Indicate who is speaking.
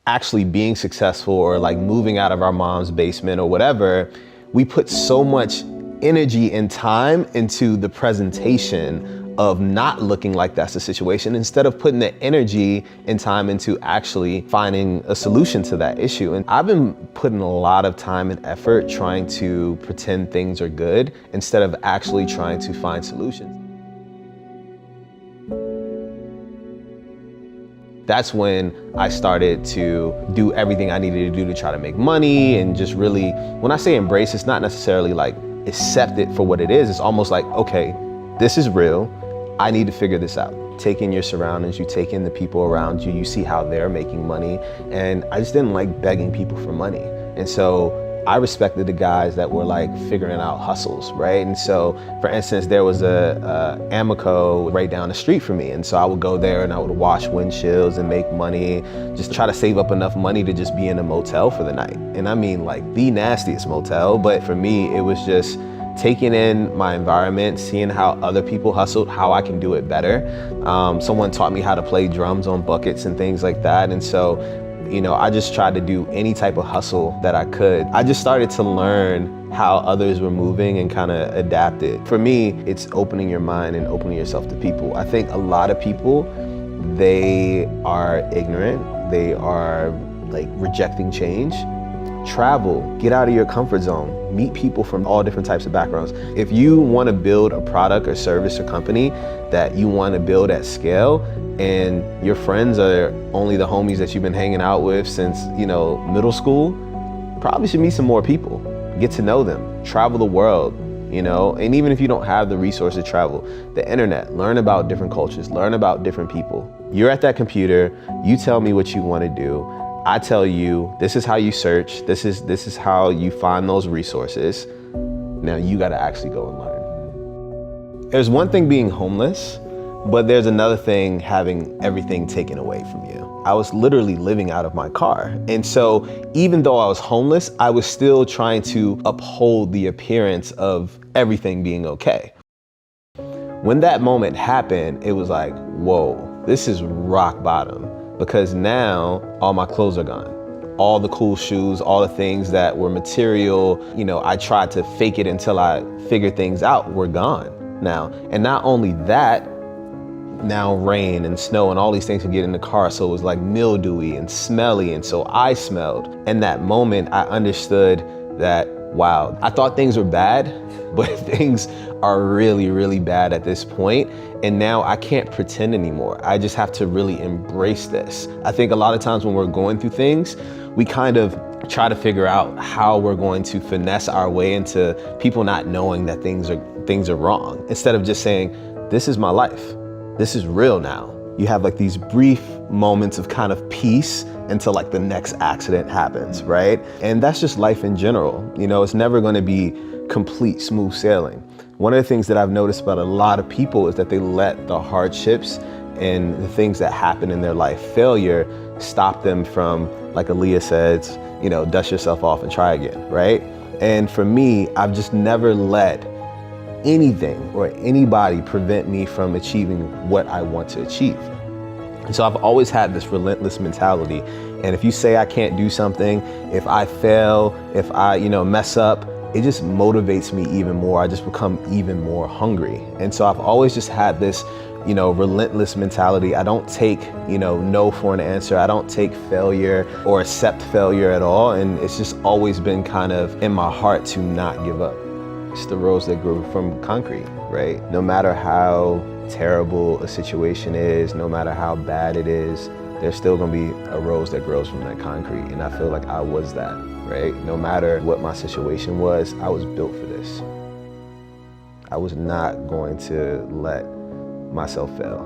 Speaker 1: actually being successful or like moving out of our mom's basement or whatever, we put so much energy and time into the presentation of not looking like that's the situation, instead of putting the energy and time into actually finding a solution to that issue. And I've been putting a lot of time and effort trying to pretend things are good instead of actually trying to find solutions. That's when I started to do everything I needed to do to try to make money, and just really, when I say embrace, it's not necessarily like accept it for what it is. It's almost like, okay, this is real. I need to figure this out. Take in your surroundings, you take in the people around you, you see how they're making money. And I just didn't like begging people for money. And so I respected the guys that were like figuring out hustles, right? And so, for instance, there was a Amoco right down the street from me. And so I would go there and I would wash windshields and make money, just try to save up enough money to just be in a motel for the night. And I mean like the nastiest motel, but for me, it was just taking in my environment, seeing how other people hustled, how I can do it better. Someone taught me how to play drums on buckets and things like that. And so, you know, I just tried to do any type of hustle that I could. I just started to learn how others were moving and kind of adapt it. For me, it's opening your mind and opening yourself to people. I think a lot of people, they are ignorant. They are like rejecting change. Travel, get out of your comfort zone, meet people from all different types of backgrounds. If you want to build a product or service or company that you want to build at scale, and your friends are only the homies that you've been hanging out with since, you know, middle school, probably should meet some more people, get to know them, travel the world, you know, and even if you don't have the resources to travel, the internet, learn about different cultures, learn about different people. You're at that computer, you tell me what you want to do. I tell you, this is how you search, this is how you find those resources. Now you gotta actually go and learn. There's one thing being homeless, but there's another thing having everything taken away from you. I was literally living out of my car. And so even though I was homeless, I was still trying to uphold the appearance of everything being okay. When that moment happened, it was like, whoa, this is rock bottom. Because now all my clothes are gone. All the cool shoes, all the things that were material, you know, I tried to fake it until I figured things out, were gone now. And not only that, now rain and snow and all these things would get in the car, so it was like mildewy and smelly, and so I smelled. In that moment, I understood that, wow, I thought things were bad, but things are really, really bad at this point. And now I can't pretend anymore. I just have to really embrace this. I think a lot of times when we're going through things, we kind of try to figure out how we're going to finesse our way into people not knowing that things are wrong, instead of just saying, this is my life. This is real now. You have like these brief moments of kind of peace until like the next accident happens, right? And that's just life in general. You know, it's never gonna be complete smooth sailing. One of the things that I've noticed about a lot of people is that they let the hardships and the things that happen in their life, failure, stop them from, like Aaliyah says, you know, dust yourself off and try again, right? And for me, I've just never let anything or anybody prevent me from achieving what I want to achieve. And so I've always had this relentless mentality. And if you say I can't do something, if I fail, if I, you know, mess up, it just motivates me even more. I just become even more hungry. And so I've always just had this, you know, relentless mentality. I don't take, you know, no for an answer. I don't take failure or accept failure at all. And it's just always been kind of in my heart to not give up. It's the rose that grew from concrete, right? No matter how terrible a situation is, no matter how bad it is, there's still gonna be a rose that grows from that concrete. And I feel like I was that, right? No matter what my situation was, I was built for this. I was not going to let myself fail.